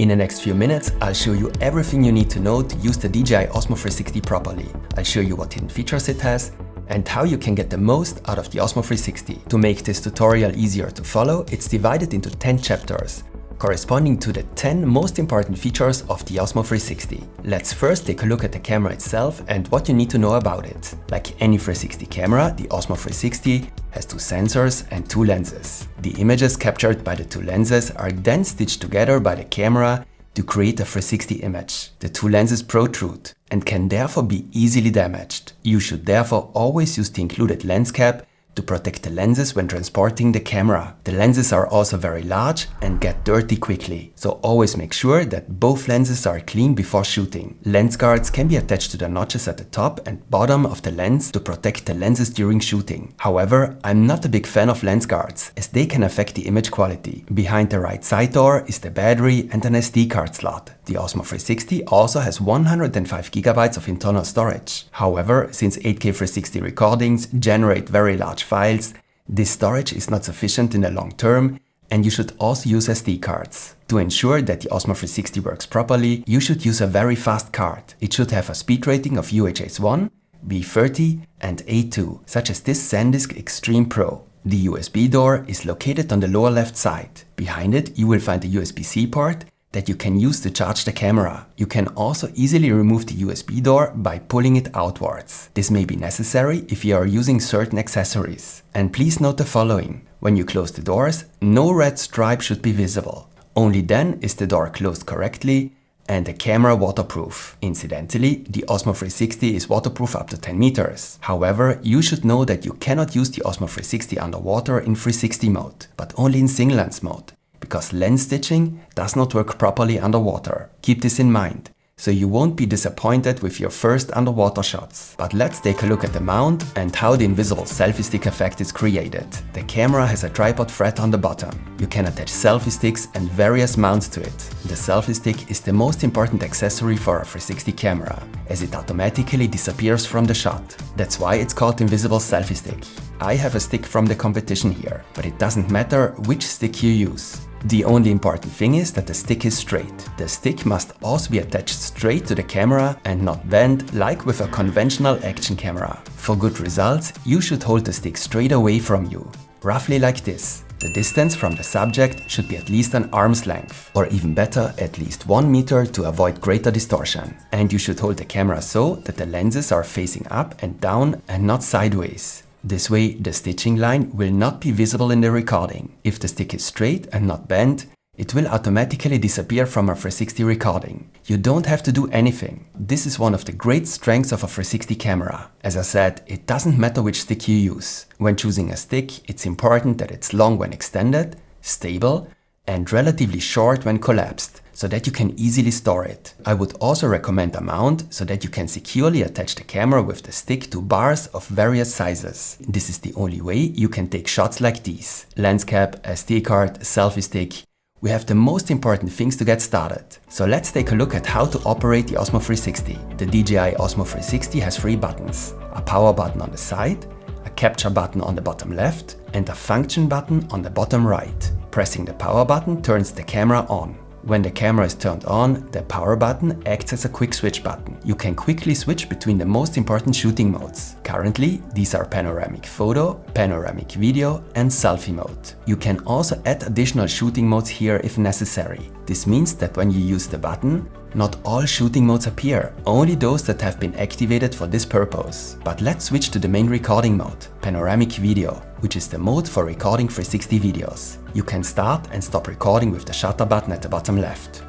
In the next few minutes, I'll show you everything you need to know to use the DJI Osmo 360 properly. I'll show you what hidden features it has and how you can get the most out of the Osmo 360. To make this tutorial easier to follow, it's divided into 10 chapters, corresponding to the 10 most important features of the Osmo 360. Let's first take a look at the camera itself and what you need to know about it. Like any 360 camera, the Osmo 360 has 2 sensors and 2 lenses. The images captured by the 2 lenses are then stitched together by the camera to create a 360 image. The 2 lenses protrude and can therefore be easily damaged. You should therefore always use the included lens cap to protect the lenses when transporting the camera. The lenses are also very large and get dirty quickly, so always make sure that both lenses are clean before shooting. Lens guards can be attached to the notches at the top and bottom of the lens to protect the lenses during shooting. However, I'm not a big fan of lens guards, as they can affect the image quality. Behind the right side door is the battery and an SD card slot. The Osmo 360 also has 105 GB of internal storage. However, since 8K 360 recordings generate very large files, this storage is not sufficient in the long term, and you should also use SD cards. To ensure that the Osmo 360 works properly, you should use a very fast card. It should have a speed rating of UHS 1, B30 and A2, such as this SanDisk Extreme Pro. The USB door is located on the lower left side. Behind it, you will find a USB-C port that you can use to charge the camera. You can also easily remove the USB door by pulling it outwards. This may be necessary if you are using certain accessories. And please note the following: when you close the doors, no red stripe should be visible. Only then is the door closed correctly and the camera waterproof. Incidentally, the Osmo 360 is waterproof up to 10 meters. However, you should know that you cannot use the Osmo 360 underwater in 360 mode, but only in single lens mode, because lens stitching does not work properly underwater. Keep this in mind, so you won't be disappointed with your first underwater shots. But let's take a look at the mount and how the invisible selfie stick effect is created. The camera has a tripod thread on the bottom. You can attach selfie sticks and various mounts to it. The selfie stick is the most important accessory for a 360 camera, as it automatically disappears from the shot. That's why it's called invisible selfie stick. I have a stick from the competition here, but it doesn't matter which stick you use. The only important thing is that the stick is straight. The stick must also be attached straight to the camera and not bent like with a conventional action camera. For good results, you should hold the stick straight away from you, roughly like this. The distance from the subject should be at least an arm's length, or even better, at least 1 meter to avoid greater distortion. And you should hold the camera so that the lenses are facing up and down and not sideways. This way, the stitching line will not be visible in the recording. If the stick is straight and not bent, it will automatically disappear from a 360 recording. You don't have to do anything. This is one of the great strengths of a 360 camera. As I said, it doesn't matter which stick you use. When choosing a stick, it's important that it's long when extended, stable, and relatively short when collapsed, so that you can easily store it. I would also recommend a mount so that you can securely attach the camera with the stick to bars of various sizes. This is the only way you can take shots like these. Lens cap, SD card, selfie stick. We have the most important things to get started. So let's take a look at how to operate the Osmo 360. The DJI Osmo 360 has 3 buttons: a power button on the side, a capture button on the bottom left, and a function button on the bottom right. Pressing the power button turns the camera on. When the camera is turned on, the power button acts as a quick switch button. You can quickly switch between the most important shooting modes. Currently, these are panoramic photo, panoramic video, and selfie mode. You can also add additional shooting modes here if necessary. This means that when you use the button, not all shooting modes appear, only those that have been activated for this purpose. But let's switch to the main recording mode, panoramic video, which is the mode for recording 360 videos. You can start and stop recording with the shutter button at the bottom left.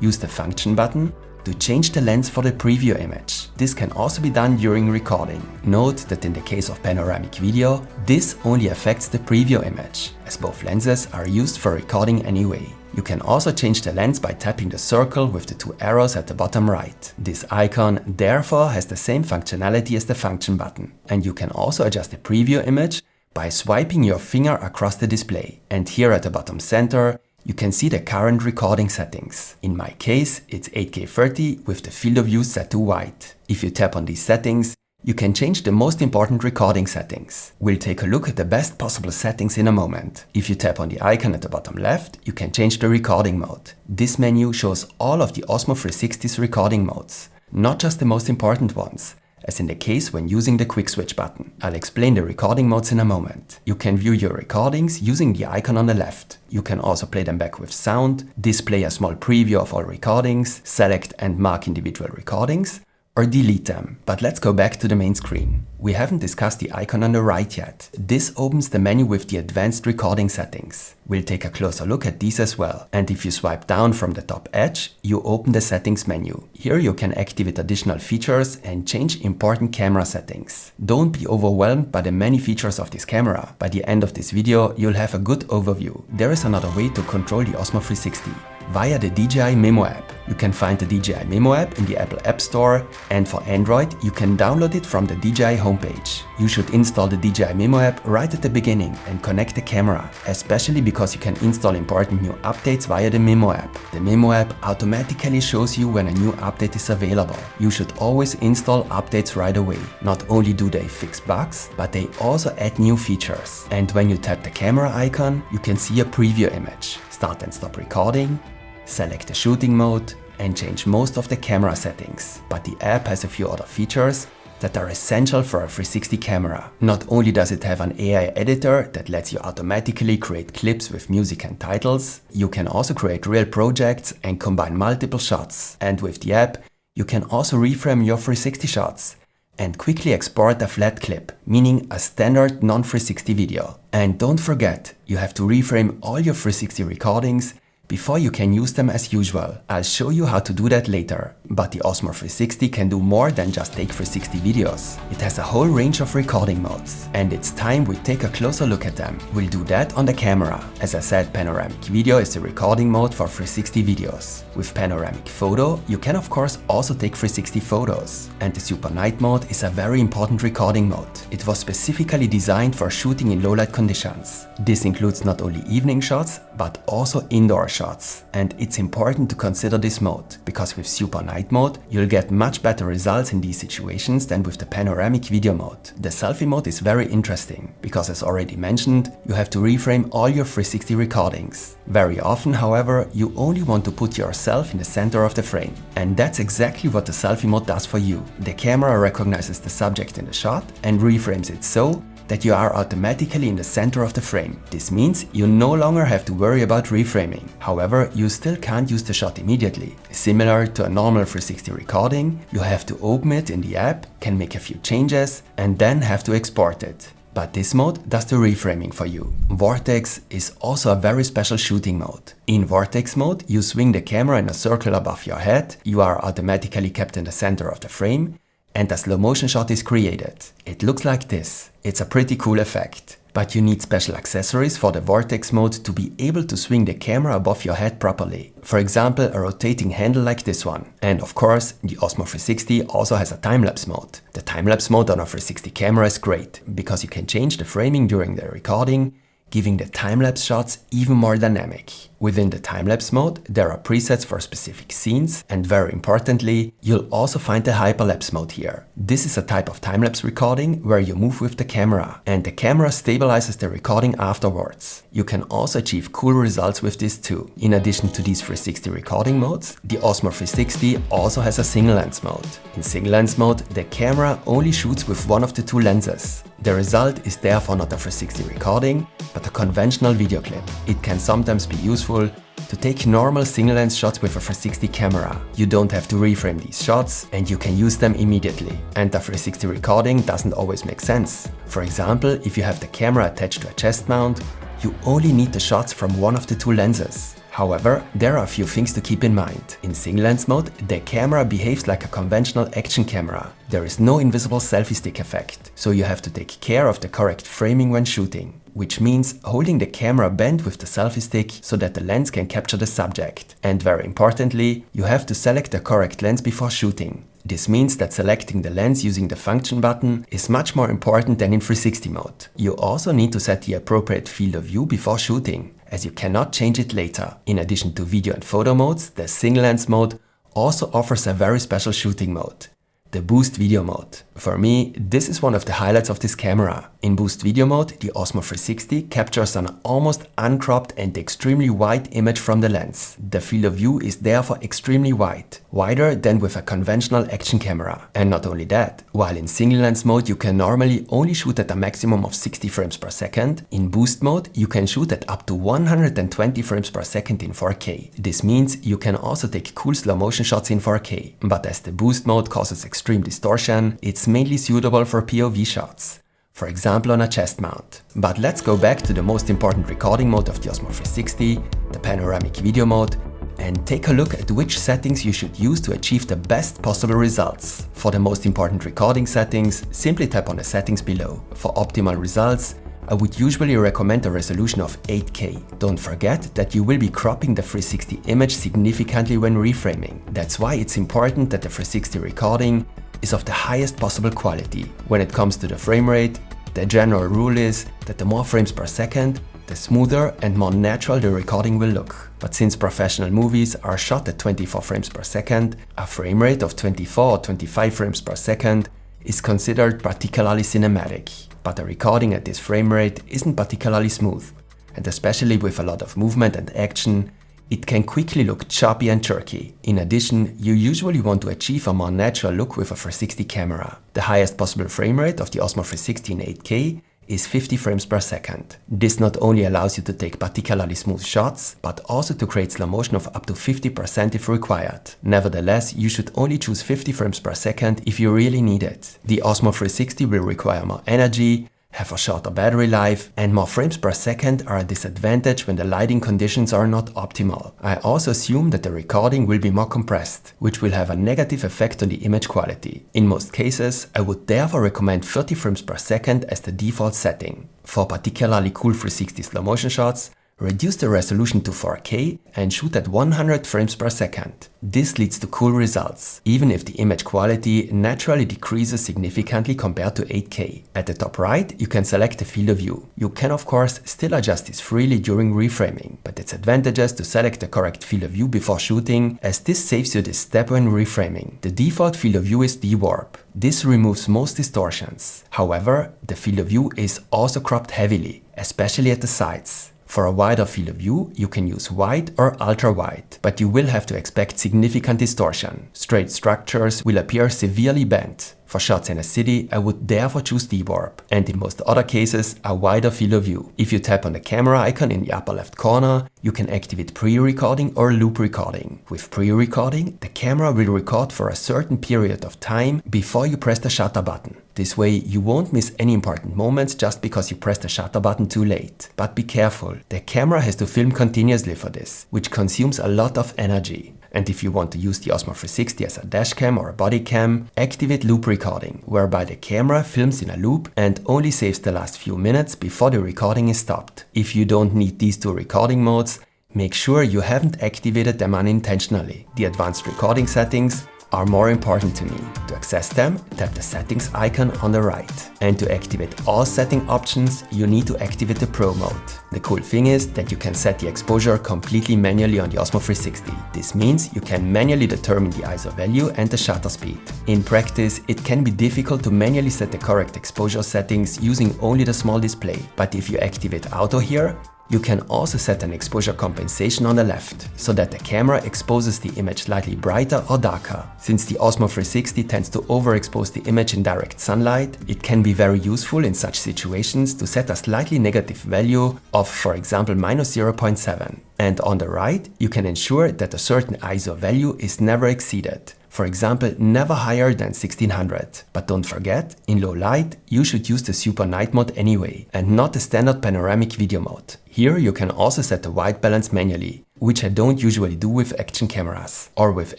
Use the function button to change the lens for the preview image. This can also be done during recording. Note that in the case of panoramic video, this only affects the preview image, as both lenses are used for recording anyway. You can also change the lens by tapping the circle with the 2 arrows at the bottom right. This icon therefore has the same functionality as the function button. And you can also adjust the preview image by swiping your finger across the display. And here at the bottom center, you can see the current recording settings. In my case, it's 8K 30 with the field of view set to white. If you tap on these settings, You can change the most important recording settings. We'll take a look at the best possible settings in a moment. If you tap on the icon at the bottom left, you can change the recording mode. This menu shows all of the Osmo 360's recording modes, not just the most important ones, as in the case when using the quick switch button. I'll explain the recording modes in a moment. You can view your recordings using the icon on the left. You can also play them back with sound, display a small preview of all recordings, select and mark individual recordings, or delete them. But let's go back to the main screen. We haven't discussed the icon on the right yet. This opens the menu with the advanced recording settings. We'll take a closer look at these as well. And if you swipe down from the top edge, you open the settings menu. Here you can activate additional features and change important camera settings. Don't be overwhelmed by the many features of this camera. By the end of this video, you'll have a good overview. There is another way to control the Osmo 360. Via the DJI Mimo App. You can find the DJI Mimo App in the Apple App Store, and for Android you can download it from the DJI homepage. You should install the DJI Mimo App right at the beginning and connect the camera, especially because you can install important new updates via the Mimo App. The Mimo App automatically shows you when a new update is available. You should always install updates right away. Not only do they fix bugs, but they also add new features. And when you tap the camera icon, you can see a preview image. Start and stop recording, select the shooting mode, and change most of the camera settings. But the app has a few other features that are essential for a 360 camera. Not only does it have an AI editor that lets you automatically create clips with music and titles, you can also create real projects and combine multiple shots. And with the app, you can also reframe your 360 shots and quickly export a flat clip, meaning a standard non-360 video. And don't forget, you have to reframe all your 360 recordings before you can use them as usual. I'll show you how to do that later. But the Osmo 360 can do more than just take 360 videos. It has a whole range of recording modes, and it's time we take a closer look at them. We'll do that on the camera. As I said, panoramic video is the recording mode for 360 videos. With panoramic photo, you can of course also take 360 photos. And the super night mode is a very important recording mode. It was specifically designed for shooting in low light conditions. This includes not only evening shots, but also indoor shots. And it's important to consider this mode, because with super night mode, you'll get much better results in these situations than with the panoramic video mode. The selfie mode is very interesting, because as already mentioned, you have to reframe all your 360 recordings. Very often, however, you only want to put yourself in the center of the frame. And that's exactly what the selfie mode does for you. The camera recognizes the subject in the shot and reframes it so that you are automatically in the center of the frame. This means you no longer have to worry about reframing. However, you still can't use the shot immediately. Similar to a normal 360 recording, you have to open it in the app, can make a few changes, and then have to export it. But this mode does the reframing for you. Vortex is also a very special shooting mode. In Vortex mode, you swing the camera in a circle above your head, you are automatically kept in the center of the frame, and a slow motion shot is created. It looks like this. It's a pretty cool effect. But you need special accessories for the Vortex mode to be able to swing the camera above your head properly. For example, a rotating handle like this one. And of course, the Osmo 360 also has a time-lapse mode. The time-lapse mode on a 360 camera is great, because you can change the framing during the recording, giving the time-lapse shots even more dynamic. Within the time-lapse mode, there are presets for specific scenes, and very importantly, you'll also find the hyperlapse mode here. This is a type of time-lapse recording where you move with the camera, and the camera stabilizes the recording afterwards. You can also achieve cool results with this too. In addition to these 360 recording modes, the Osmo 360 also has a single lens mode. In single lens mode, the camera only shoots with one of the two lenses. The result is therefore not a 360 recording, but a conventional video clip. It can sometimes be useful to take normal single lens shots with a 360 camera. You don't have to reframe these shots and you can use them immediately. And the 360 recording doesn't always make sense. For example, if you have the camera attached to a chest mount, you only need the shots from one of the two lenses. However, there are a few things to keep in mind. In single lens mode, the camera behaves like a conventional action camera. There is no invisible selfie stick effect, so you have to take care of the correct framing when shooting, which means holding the camera bent with the selfie stick so that the lens can capture the subject. And very importantly, you have to select the correct lens before shooting. This means that selecting the lens using the function button is much more important than in 360 mode. You also need to set the appropriate field of view before shooting, as you cannot change it later. In addition to video and photo modes, the single lens mode also offers a very special shooting mode. The Boost Video Mode. For me, this is one of the highlights of this camera. In Boost Video Mode, the Osmo 360 captures an almost uncropped and extremely wide image from the lens. The field of view is therefore extremely wide, wider than with a conventional action camera. And not only that, while in single lens mode you can normally only shoot at a maximum of 60 frames per second, in Boost mode you can shoot at up to 120 frames per second in 4K. This means you can also take cool slow motion shots in 4K. But as the Boost mode causes extreme distortion, it's mainly suitable for POV shots, for example on a chest mount. But let's go back to the most important recording mode of the Osmo 360, the panoramic video mode, and take a look at which settings you should use to achieve the best possible results. For the most important recording settings, simply tap on the settings below. For optimal results, I would usually recommend a resolution of 8K. Don't forget that you will be cropping the 360 image significantly when reframing. That's why it's important that the 360 recording is of the highest possible quality. When it comes to the frame rate, the general rule is that the more frames per second, the smoother and more natural the recording will look. But since professional movies are shot at 24 frames per second, a frame rate of 24 or 25 frames per second is considered particularly cinematic. But a recording at this frame rate isn't particularly smooth, and especially with a lot of movement and action, it can quickly look choppy and jerky. In addition, you usually want to achieve a more natural look with a 360 camera. The highest possible frame rate of the Osmo 360 in 8K is 50 frames per second. This not only allows you to take particularly smooth shots, but also to create slow motion of up to 50% if required. Nevertheless, you should only choose 50 frames per second if you really need it. The Osmo 360 will require more energy, have a shorter battery life, and more frames per second are a disadvantage when the lighting conditions are not optimal. I also assume that the recording will be more compressed, which will have a negative effect on the image quality. In most cases, I would therefore recommend 30 frames per second as the default setting. For particularly cool 360 slow motion shots, reduce the resolution to 4K and shoot at 100 frames per second. This leads to cool results, even if the image quality naturally decreases significantly compared to 8K. At the top right, you can select the field of view. You can of course still adjust this freely during reframing, but it's advantageous to select the correct field of view before shooting, as this saves you this step when reframing. The default field of view is D-Warp. This removes most distortions. However, the field of view is also cropped heavily, especially at the sides. For a wider field of view, you can use wide or ultra-wide, but you will have to expect significant distortion. Straight structures will appear severely bent. For shots in a city, I would therefore choose D-Warp, and in most other cases, a wider field of view. If you tap on the camera icon in the upper left corner, you can activate pre-recording or loop recording. With pre-recording, the camera will record for a certain period of time before you press the shutter button. This way, you won't miss any important moments just because you pressed the shutter button too late. But be careful, the camera has to film continuously for this, which consumes a lot of energy. And if you want to use the Osmo 360 as a dashcam or a body cam, activate loop recording, whereby the camera films in a loop and only saves the last few minutes before the recording is stopped. If you don't need these two recording modes, make sure you haven't activated them unintentionally. The advanced recording settings are more important to me. To access them, tap the settings icon on the right. And to activate all setting options, you need to activate the Pro mode. The cool thing is that you can set the exposure completely manually on the Osmo 360. This means you can manually determine the ISO value and the shutter speed. In practice, it can be difficult to manually set the correct exposure settings using only the small display. But if you activate Auto here, you can also set an exposure compensation on the left, so that the camera exposes the image slightly brighter or darker. Since the Osmo 360 tends to overexpose the image in direct sunlight, it can be very useful in such situations to set a slightly negative value of, for example, -0.7. And on the right, you can ensure that a certain ISO value is never exceeded. For example, never higher than 1600. But don't forget, in low light, you should use the Super Night mode anyway, and not the standard panoramic video mode. Here you can also set the white balance manually, which I don't usually do with action cameras. Or with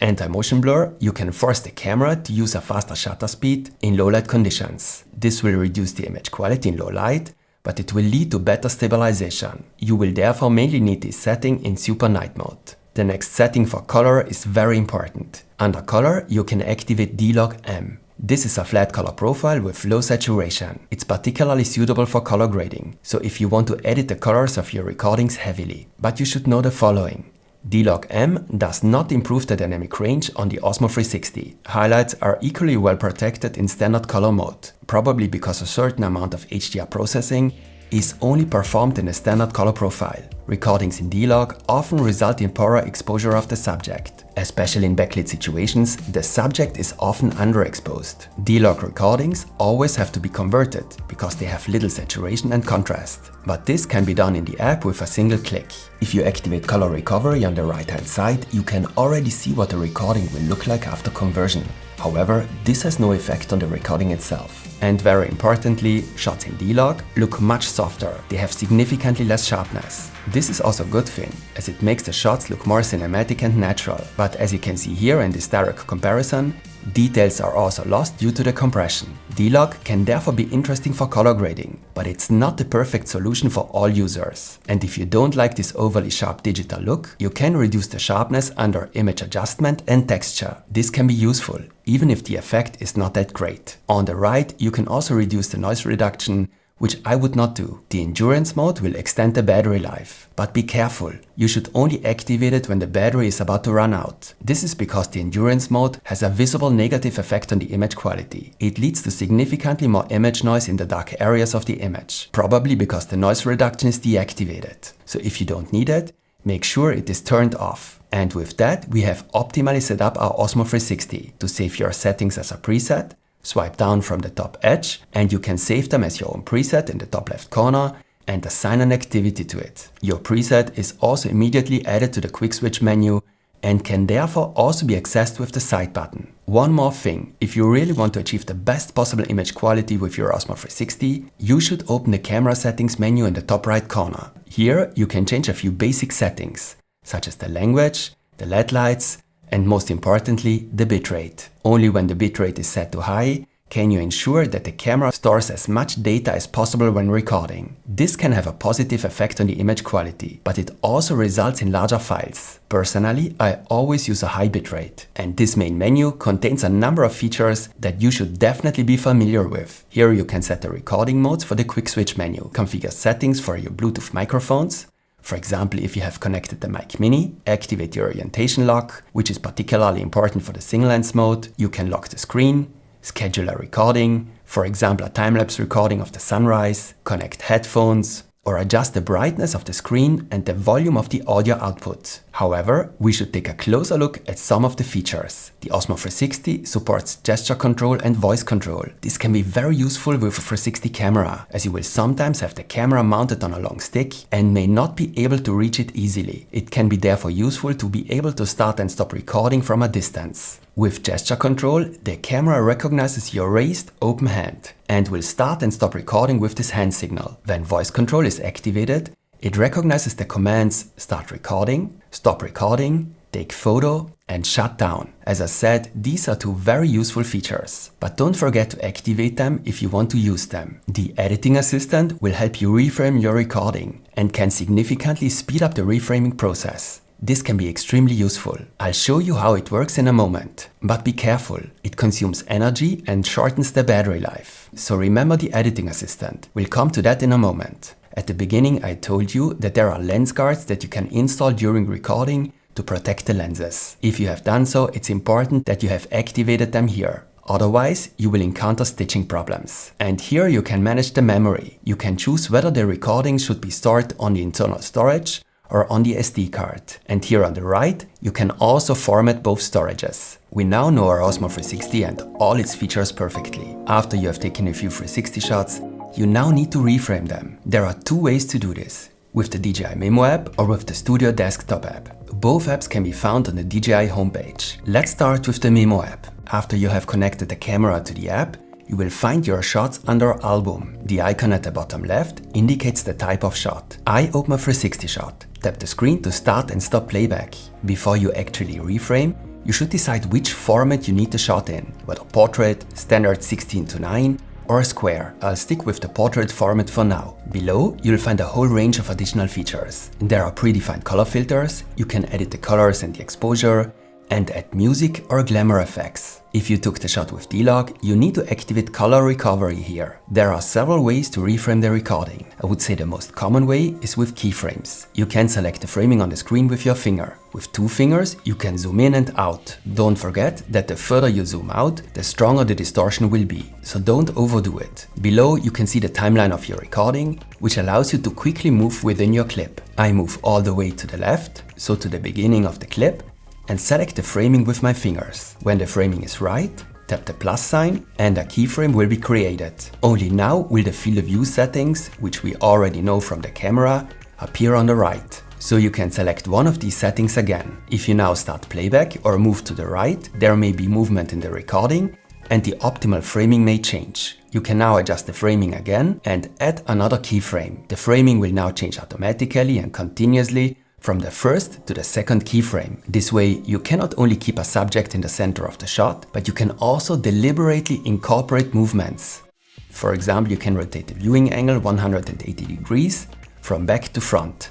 anti-motion blur, you can force the camera to use a faster shutter speed in low light conditions. This will reduce the image quality in low light, but it will lead to better stabilization. You will therefore mainly need this setting in Super Night mode. The next setting for color is very important. Under color, you can activate D-Log M. This is a flat color profile with low saturation. It's particularly suitable for color grading, so if you want to edit the colors of your recordings heavily. But you should know the following. D-Log M does not improve the dynamic range on the Osmo 360. Highlights are equally well protected in standard color mode, probably because a certain amount of HDR processing is only performed in a standard color profile. Recordings in D-Log often result in poorer exposure of the subject. Especially in backlit situations, the subject is often underexposed. D-Log recordings always have to be converted because they have little saturation and contrast. But this can be done in the app with a single click. If you activate color recovery on the right-hand side, you can already see what the recording will look like after conversion. However, this has no effect on the recording itself. And very importantly, shots in D-Log look much softer. They have significantly less sharpness. This is also a good thing, as it makes the shots look more cinematic and natural. But as you can see here in this direct comparison, details are also lost due to the compression. D-Log can therefore be interesting for color grading, but it's not the perfect solution for all users. And if you don't like this overly sharp digital look, you can reduce the sharpness under image adjustment and texture. This can be useful, even if the effect is not that great. On the right, you can also reduce the noise reduction, which I would not do. The endurance mode will extend the battery life. But be careful, you should only activate it when the battery is about to run out. This is because the endurance mode has a visible negative effect on the image quality. It leads to significantly more image noise in the dark areas of the image, probably because the noise reduction is deactivated. So if you don't need it, make sure it is turned off. And with that, we have optimally set up our Osmo 360. To save your settings as a preset, swipe down from the top edge and you can save them as your own preset in the top left corner and assign an activity to it. Your preset is also immediately added to the quick switch menu and can therefore also be accessed with the side button. One more thing, if you really want to achieve the best possible image quality with your Osmo 360, you should open the camera settings menu in the top right corner. Here you can change a few basic settings, such as the language, the LED lights, and most importantly, the bitrate. Only when the bitrate is set to high can you ensure that the camera stores as much data as possible when recording. This can have a positive effect on the image quality, but it also results in larger files. Personally, I always use a high bitrate, and this main menu contains a number of features that you should definitely be familiar with. Here you can set the recording modes for the quick switch menu, configure settings for your Bluetooth microphones. For example, if you have connected the Mic Mini, activate the orientation lock, which is particularly important for the single lens mode. You can lock the screen, schedule a recording, for example a time-lapse recording of the sunrise, connect headphones, or adjust the brightness of the screen and the volume of the audio output. However, we should take a closer look at some of the features. The Osmo 360 supports gesture control and voice control. This can be very useful with a 360 camera, as you will sometimes have the camera mounted on a long stick and may not be able to reach it easily. It can be therefore useful to be able to start and stop recording from a distance. With gesture control, the camera recognizes your raised, open hand and will start and stop recording with this hand signal. When voice control is activated, it recognizes the commands start recording, stop recording, take photo, and shut down. As I said, these are two very useful features, but don't forget to activate them if you want to use them. The editing assistant will help you reframe your recording and can significantly speed up the reframing process. This can be extremely useful. I'll show you how it works in a moment. But be careful, it consumes energy and shortens the battery life. So remember the editing assistant. We'll come to that in a moment. At the beginning I told you that there are lens guards that you can install during recording to protect the lenses. If you have done so, it's important that you have activated them here. Otherwise, you will encounter stitching problems. And here you can manage the memory. You can choose whether the recording should be stored on the internal storage or on the SD card. And here on the right, you can also format both storages. We now know our Osmo 360 and all its features perfectly. After you have taken a few 360 shots, you now need to reframe them. There are two ways to do this, with the DJI Mimo app or with the Studio desktop app. Both apps can be found on the DJI homepage. Let's start with the Mimo app. After you have connected the camera to the app, you will find your shots under Album. The icon at the bottom left indicates the type of shot. I open a 360 shot. Tap the screen to start and stop playback. Before you actually reframe, you should decide which format you need the shot in, whether portrait, standard 16:9, or a square. I'll stick with the portrait format for now. Below, you'll find a whole range of additional features. There are predefined color filters, you can edit the colors and the exposure, and add music or glamour effects. If you took the shot with D-Log, you need to activate color recovery here. There are several ways to reframe the recording. I would say the most common way is with keyframes. You can select the framing on the screen with your finger. With 2 fingers, you can zoom in and out. Don't forget that the further you zoom out, the stronger the distortion will be, so don't overdo it. Below you can see the timeline of your recording, which allows you to quickly move within your clip. I move all the way to the left, so to the beginning of the clip, and select the framing with my fingers. When the framing is right, tap the plus sign and a keyframe will be created. Only now will the field of view settings, which we already know from the camera, appear on the right. So you can select one of these settings again. If you now start playback or move to the right, there may be movement in the recording and the optimal framing may change. You can now adjust the framing again and add another keyframe. The framing will now change automatically and continuously from the first to the second keyframe. This way, you cannot only keep a subject in the center of the shot, but you can also deliberately incorporate movements. For example, you can rotate the viewing angle 180 degrees from back to front.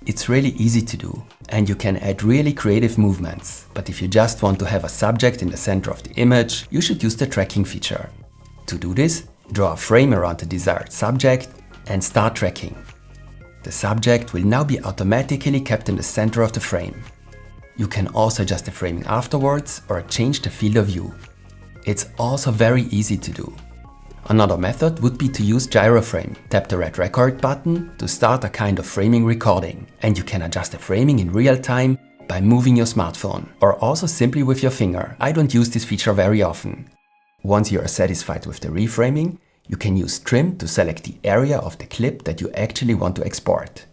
It's really easy to do, and you can add really creative movements. But if you just want to have a subject in the center of the image, you should use the tracking feature. To do this, draw a frame around the desired subject and start tracking. The subject will now be automatically kept in the center of the frame. You can also adjust the framing afterwards or change the field of view. It's also very easy to do. Another method would be to use gyroframe. Tap the red record button to start a kind of framing recording, and you can adjust the framing in real time by moving your smartphone or also simply with your finger. I don't use this feature very often. Once you are satisfied with the reframing, you can use trim to select the area of the clip that you actually want to export.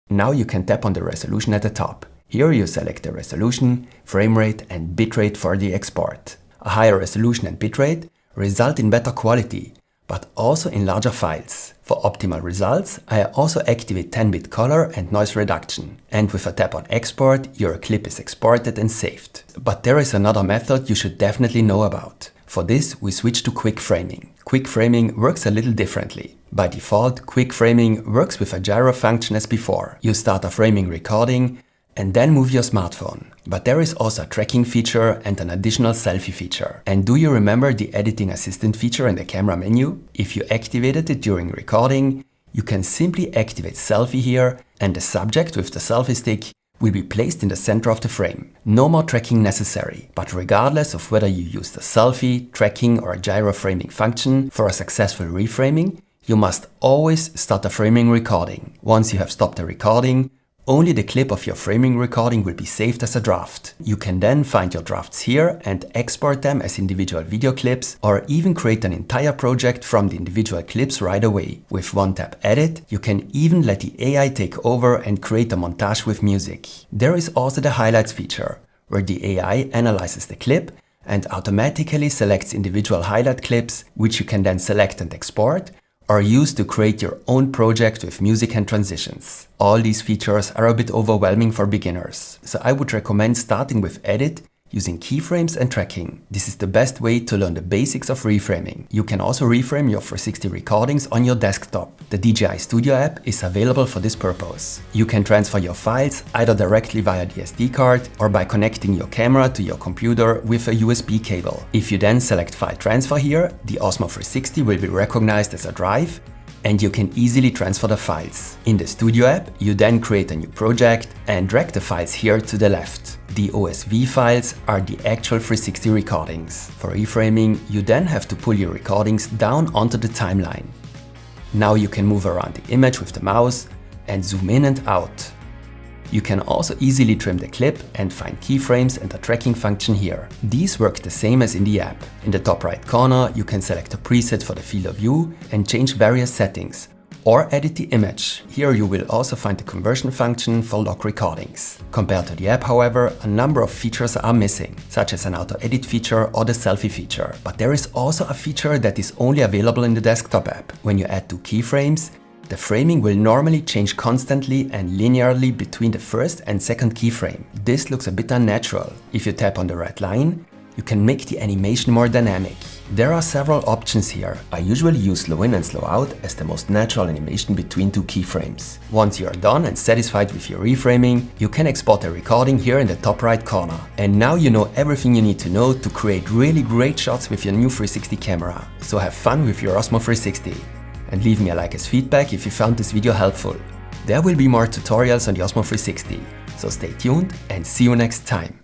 Now you can tap on the resolution at the top. Here you select the resolution, frame rate and bitrate for the export. A higher resolution and bitrate result in better quality, but also in larger files. For optimal results, I also activate 10-bit color and noise reduction. And with a tap on export, your clip is exported and saved. But there is another method you should definitely know about. For this, we switch to quick framing. Quick framing works a little differently. By default, quick framing works with a gyro function as before. You start a framing recording and then move your smartphone. But there is also a tracking feature and an additional selfie feature. And do you remember the editing assistant feature in the camera menu? If you activated it during recording, you can simply activate selfie here and the subject with the selfie stick will be placed in the center of the frame. No more tracking necessary, but regardless of whether you use the selfie, tracking or gyro framing function for a successful reframing, you must always start a framing recording. Once you have stopped the recording, only the clip of your framing recording will be saved as a draft. You can then find your drafts here and export them as individual video clips or even create an entire project from the individual clips right away. With one tap Edit, you can even let the AI take over and create a montage with music. There is also the highlights feature, where the AI analyzes the clip and automatically selects individual highlight clips, which you can then select and export, or use to create your own project with music and transitions. All these features are a bit overwhelming for beginners, so I would recommend starting with Edit, using keyframes and tracking. This is the best way to learn the basics of reframing. You can also reframe your 360 recordings on your desktop. The DJI Studio app is available for this purpose. You can transfer your files either directly via the SD card or by connecting your camera to your computer with a USB cable. If you then select File Transfer here, the Osmo 360 will be recognized as a drive and you can easily transfer the files. In the Studio app, you then create a new project and drag the files here to the left. The OSV files are the actual 360 recordings. For reframing, you then have to pull your recordings down onto the timeline. Now you can move around the image with the mouse and zoom in and out. You can also easily trim the clip and find keyframes and a tracking function here. These work the same as in the app. In the top right corner, you can select a preset for the field of view and change various settings, or edit the image. Here you will also find the conversion function for log recordings. Compared to the app, however, a number of features are missing, such as an auto-edit feature or the selfie feature. But there is also a feature that is only available in the desktop app. When you add 2 keyframes, the framing will normally change constantly and linearly between the first and second keyframe. This looks a bit unnatural. If you tap on the red line, You can make the animation more dynamic. There are several options here. I usually use slow in and slow out as the most natural animation between two keyframes. Once you are done and satisfied with your reframing, you can export the recording here in the top right corner. And now you know everything you need to know to create really great shots with your new 360 camera. So have fun with your Osmo 360. And leave me a like as feedback if you found this video helpful. There will be more tutorials on the Osmo 360. So stay tuned and see you next time.